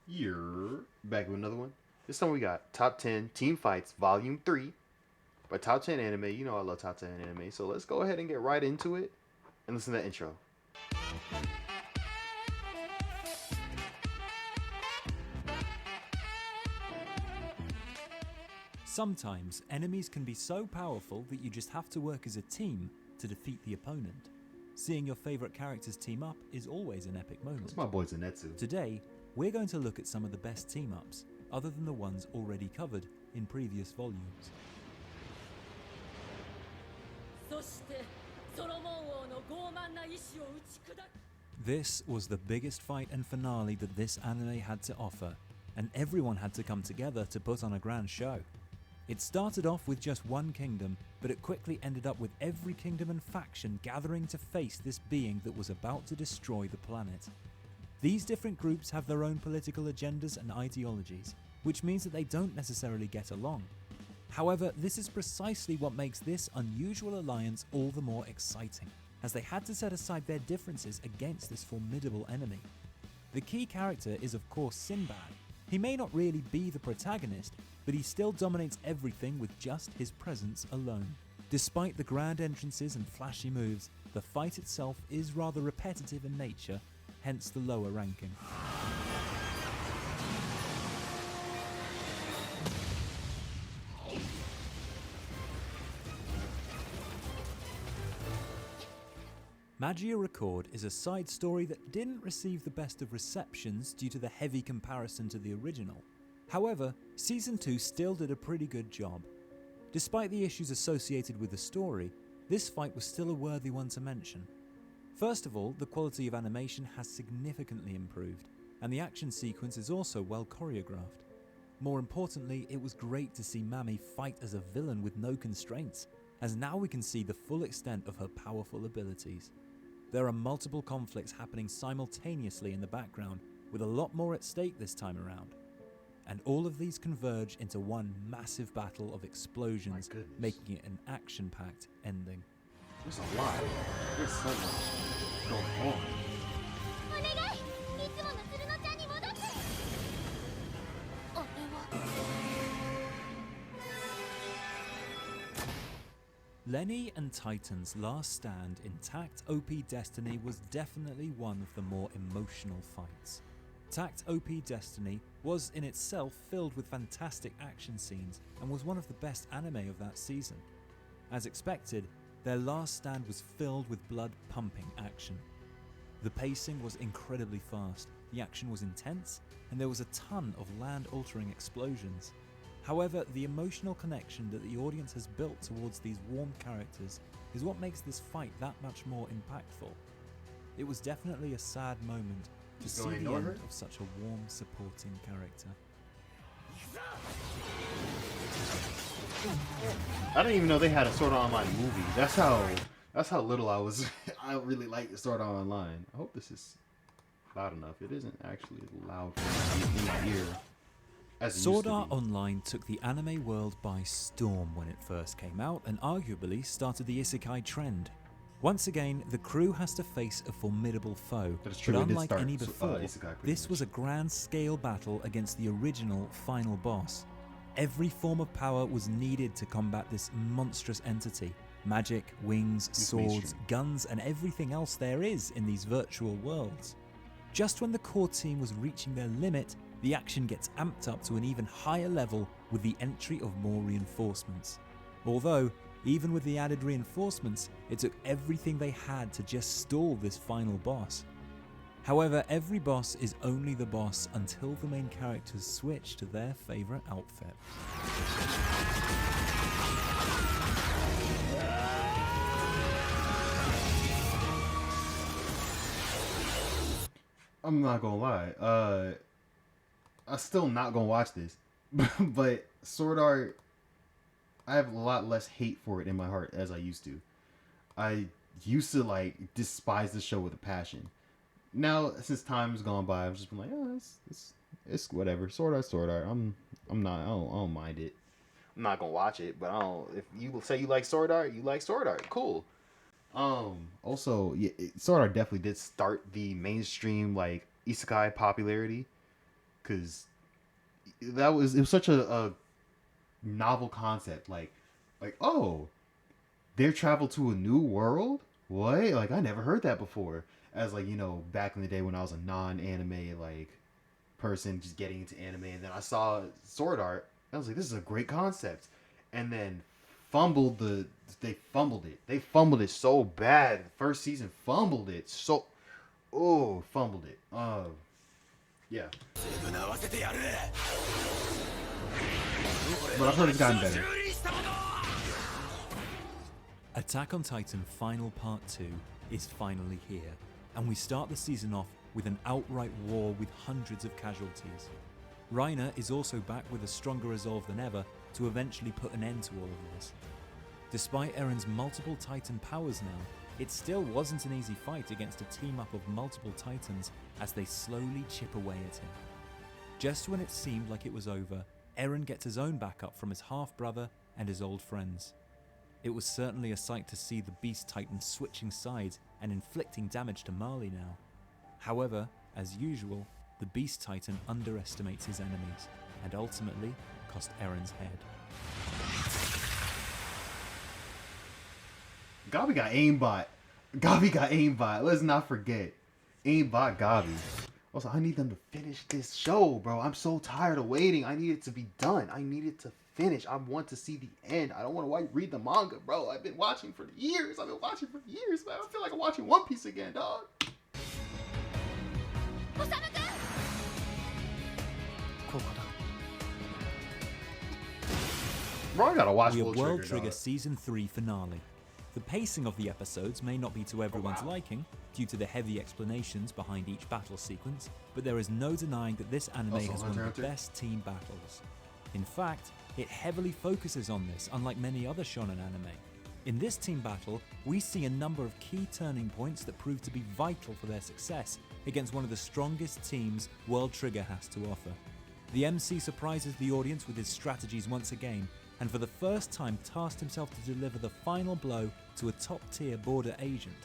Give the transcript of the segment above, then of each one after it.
You're back with another one. This time we got Top 10 Team Fights Volume 3 by Top 10 Anime. You know I love Top 10 Anime, so let's go ahead and get right into it and listen to that intro. Sometimes enemies can be so powerful that you just have to work as a team to defeat the opponent. Seeing your favourite characters team up is always an epic moment. That's my boy Zenetsu. Today, we're going to look at some of the best team-ups, other than the ones already covered in previous volumes. This was the biggest fight and finale that this anime had to offer, and everyone had to come together to put on a grand show. It started off with just one kingdom, but it quickly ended up with every kingdom and faction gathering to face this being that was about to destroy the planet. These different groups have their own political agendas and ideologies, which means that they don't necessarily get along. However, this is precisely what makes this unusual alliance all the more exciting, as they had to set aside their differences against this formidable enemy. The key character is of course Sinbad. He may not really be the protagonist, but he still dominates everything with just his presence alone. Despite the grand entrances and flashy moves, the fight itself is rather repetitive in nature, hence the lower ranking. Magia Record is a side story that didn't receive the best of receptions due to the heavy comparison to the original. However, Season 2 still did a pretty good job. Despite the issues associated with the story, this fight was still a worthy one to mention. First of all, the quality of animation has significantly improved, and the action sequence is also well choreographed. More importantly, it was great to see Mami fight as a villain with no constraints, as now we can see the full extent of her powerful abilities. There are multiple conflicts happening simultaneously in the background, with a lot more at stake this time around. And all of these converge into one massive battle of explosions, making it an action-packed ending. There's a lot. There's so much going on. Lenny and Titan's last stand in Tact OP Destiny was definitely one of the more emotional fights. Tact OP Destiny was in itself filled with fantastic action scenes and was one of the best anime of that season. As expected, their last stand was filled with blood-pumping action. The pacing was incredibly fast, the action was intense, and there was a ton of land-altering explosions. However, the emotional connection that the audience has built towards these warm characters is what makes this fight that much more impactful. It was definitely a sad moment to see the end of such a warm, supporting character. I didn't even know they had a Sword Art Online movie. That's how little I was. I really like Sword Art Online. I hope this is loud enough. It isn't actually loud in my ear. Sword Art Online took the anime world by storm when it first came out and arguably started the isekai trend. Once again, the crew has to face a formidable foe, but unlike any before, this was a grand-scale battle against the original final boss. Every form of power was needed to combat this monstrous entity. Magic, wings, swords, guns, and everything else there is in these virtual worlds. Just when the core team was reaching their limit, the action gets amped up to an even higher level with the entry of more reinforcements. Although, even with the added reinforcements, it took everything they had to just stall this final boss. However, every boss is only the boss until the main characters switch to their favourite outfit. I'm not gonna lie. I'm still not gonna watch this, but Sword Art, I have a lot less hate for it in my heart as I used to. I used to like despise the show with a passion. Now, since time's gone by, I've just been like, oh, it's whatever. Sword Art. I'm not. I don't mind it. I'm not gonna watch it, but I don't. If you say you like Sword Art, you like Sword Art. Cool. Also, Sword Art definitely did start the mainstream like isekai popularity. because it was such a novel concept. Like oh, they travel to a new world. What? Like I never heard that before. As like back in the day when I was a non-anime like person just getting into anime, and then I saw Sword Art. I was like, this is a great concept, and then they fumbled it. They fumbled it so bad. The first season fumbled it so. Oh, fumbled it. Yeah. But I've heard it's gotten better. Attack on Titan Final Part 2 is finally here, and we start the season off with an outright war with hundreds of casualties. Reiner is also back with a stronger resolve than ever to eventually put an end to all of this. Despite Eren's multiple Titan powers now, it still wasn't an easy fight against a team up of multiple Titans as they slowly chip away at him. Just when it seemed like it was over, Eren gets his own backup from his half-brother and his old friends. It was certainly a sight to see the Beast Titan switching sides and inflicting damage to Marley now. However, as usual, the Beast Titan underestimates his enemies and ultimately cost Eren's head. Gabi got aimbot. Gabi got aimbot. Let's not forget. Aimbot Gabi. Also, I need them to finish this show, bro. I'm so tired of waiting. I need it to be done. I need it to finish. I want to see the end. I don't want to read the manga, bro. I've been watching for years. Man. I feel like I'm watching One Piece again, dog. Bro, I gotta watch We have World Trigger dog. Season 3 finale. The pacing of the episodes may not be to everyone's liking due to the heavy explanations behind each battle sequence, but there is no denying that this anime has one of the best team battles. In fact, it heavily focuses on this, unlike many other shonen anime. In this team battle, we see a number of key turning points that prove to be vital for their success against one of the strongest teams World Trigger has to offer. The MC surprises the audience with his strategies once again, and for the first time tasked himself to deliver the final blow to a top-tier border agent.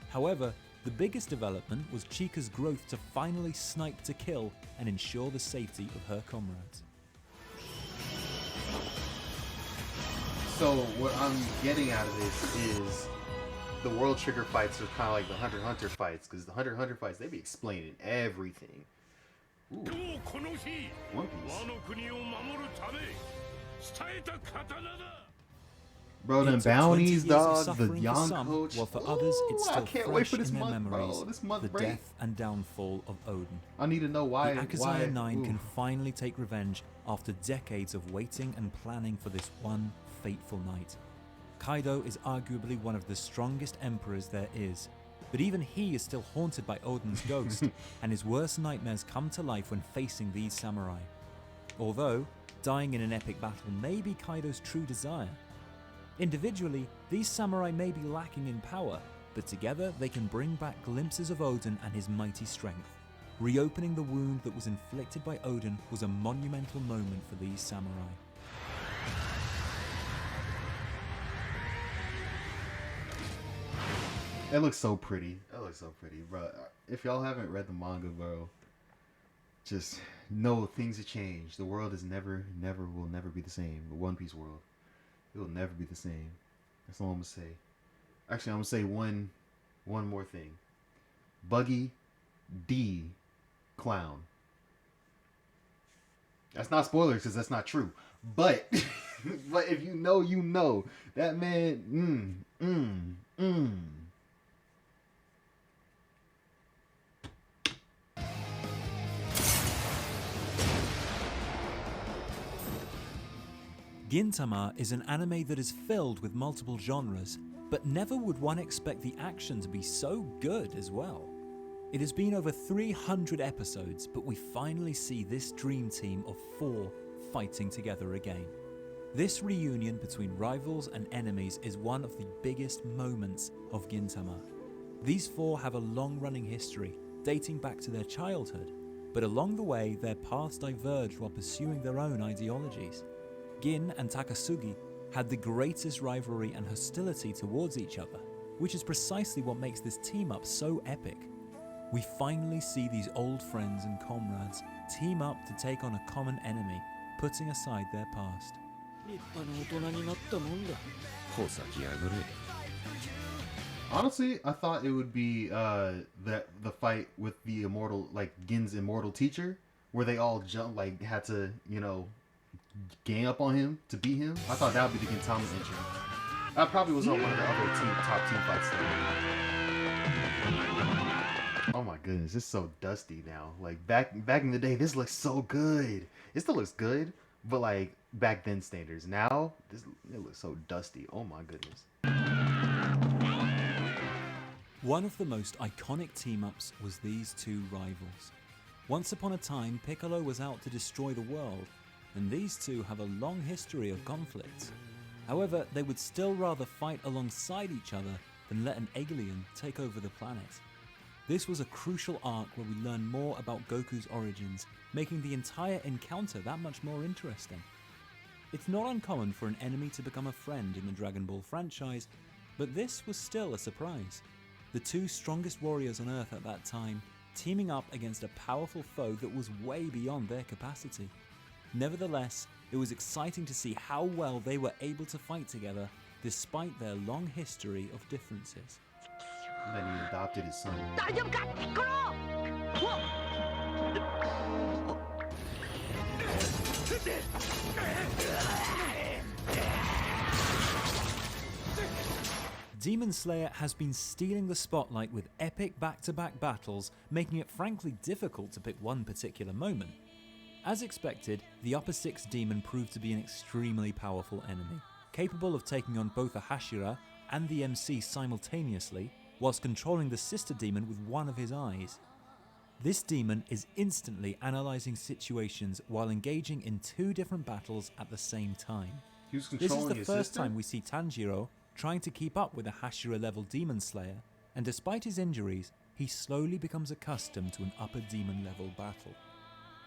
However, the biggest development was Chika's growth to finally snipe to kill and ensure the safety of her comrades. So what I'm getting out of this is the World Trigger fights are kind of like the Hunter x Hunter fights, because the Hunter x Hunter fights, they be explaining everything. Ooh. One Piece. Bro, them bounties, dog, the young coach. While for others, it's still I can't fresh wait for this in their month, memories, bro. This month the break. death and downfall of Odin. I need to know why. The Akazaya 9 ooh. can finally take revenge after decades of waiting and planning for this one fateful night. Kaido is arguably one of the strongest emperors there is, but even he is still haunted by Odin's ghost, and his worst nightmares come to life when facing these samurai. Although, dying in an epic battle may be Kaido's true desire. Individually, these samurai may be lacking in power, but together they can bring back glimpses of Odin and his mighty strength. Reopening the wound that was inflicted by Odin was a monumental moment for these samurai. It looks so pretty. Bro. If y'all haven't read the manga, bro, just know things have changed. The world is will never be the same. The One Piece world, it will never be the same. That's all I'm gonna say. Actually, I'm gonna say one more thing. Buggy D Clown. That's not spoilers because that's not true. But but if you know, you know. That man. Gintama is an anime that is filled with multiple genres, but never would one expect the action to be so good as well. It has been over 300 episodes, but we finally see this dream team of 4 fighting together again. This reunion between rivals and enemies is one of the biggest moments of Gintama. These 4 have a long-running history, dating back to their childhood, but along the way their paths diverged while pursuing their own ideologies. Gin and Takasugi had the greatest rivalry and hostility towards each other, which is precisely what makes this team up so epic. We finally see these old friends and comrades team up to take on a common enemy, putting aside their past. 立派な大人になったもんだ。ほさきやがれ。 Honestly, I thought it would be the fight with the immortal, like Gin's immortal teacher, where they all had to gang up on him to beat him. I thought that would be the Gintama entry. That probably was on one of the other top team fights though. Oh my goodness, it's so dusty now. Like back in the day, this looks so good. It still looks good, but like back then standards. Now it looks so dusty. Oh my goodness. One of the most iconic team-ups was these two rivals. Once upon a time, Piccolo was out to destroy the world, and these two have a long history of conflicts. However, they would still rather fight alongside each other than let an alien take over the planet. This was a crucial arc where we learn more about Goku's origins, making the entire encounter that much more interesting. It's not uncommon for an enemy to become a friend in the Dragon Ball franchise, but this was still a surprise. The two strongest warriors on Earth at that time, teaming up against a powerful foe that was way beyond their capacity. Nevertheless, it was exciting to see how well they were able to fight together despite their long history of differences. And then he adopted his son. 大丈夫かピッコロ。Demon Slayer has been stealing the spotlight with epic back-to-back battles, making it frankly difficult to pick one particular moment. As expected, the Upper Six Demon proved to be an extremely powerful enemy, capable of taking on both a Hashira and the MC simultaneously, whilst controlling the Sister Demon with one of his eyes. This demon is instantly analysing situations while engaging in two different battles at the same time. He was This controlling is the his first sister? time we see Tanjiro trying to keep up with a Hashira level Demon Slayer, and despite his injuries, he slowly becomes accustomed to an upper demon level battle.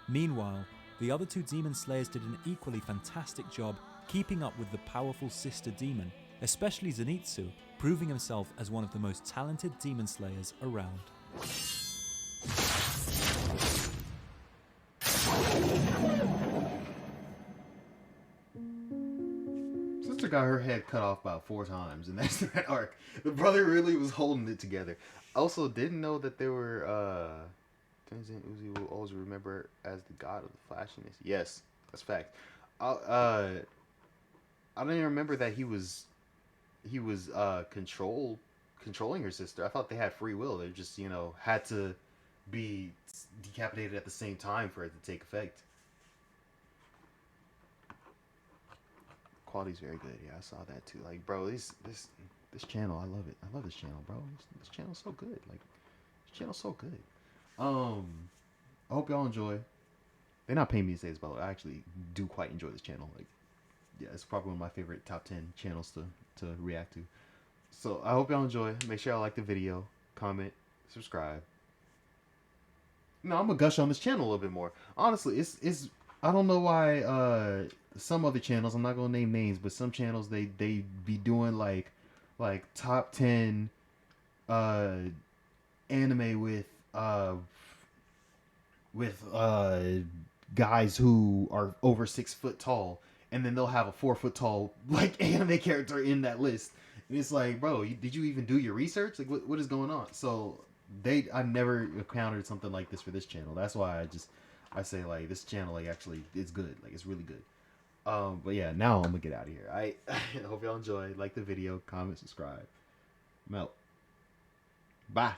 Meanwhile, the other two Demon Slayers did an equally fantastic job keeping up with the powerful Sister Demon, especially Zenitsu, proving himself as one of the most talented Demon Slayers around. Sister got her head cut off about 4 times, and that's that arc. The brother really was holding it together. Also, didn't know that there were Tenzin Uzi will always remember as the god of the flashiness. Yes, that's fact. I don't even remember that he was controlling her sister. I thought they had free will. They just had to be decapitated at the same time for it to take effect. Quality's very good. Yeah, I saw that too. Like, bro, this channel, I love it. I love this channel, bro. This channel's so good. Like, this channel's so good. I hope y'all enjoy. They're not paying me to say this, but I actually do quite enjoy this channel. Like, yeah, it's probably one of my favorite top 10 channels to react to. So I hope y'all enjoy. Make sure y'all like the video, comment, subscribe. No, I'm gonna gush on this channel a little bit more. Honestly, it's I don't know why some other channels, I'm not gonna name names, but some channels they be doing like top 10 anime with guys who are over 6 foot tall, and then they'll have a 4 foot tall like anime character in that list, and it's like, bro, did you even do your research? Like, what is going on? So I never encountered something like this for this channel. That's why I say like this channel like actually it's good, like it's really good. But yeah, now I'm gonna get out of here. I hope y'all enjoy. Like the video, comment, subscribe. I'm out. Bye.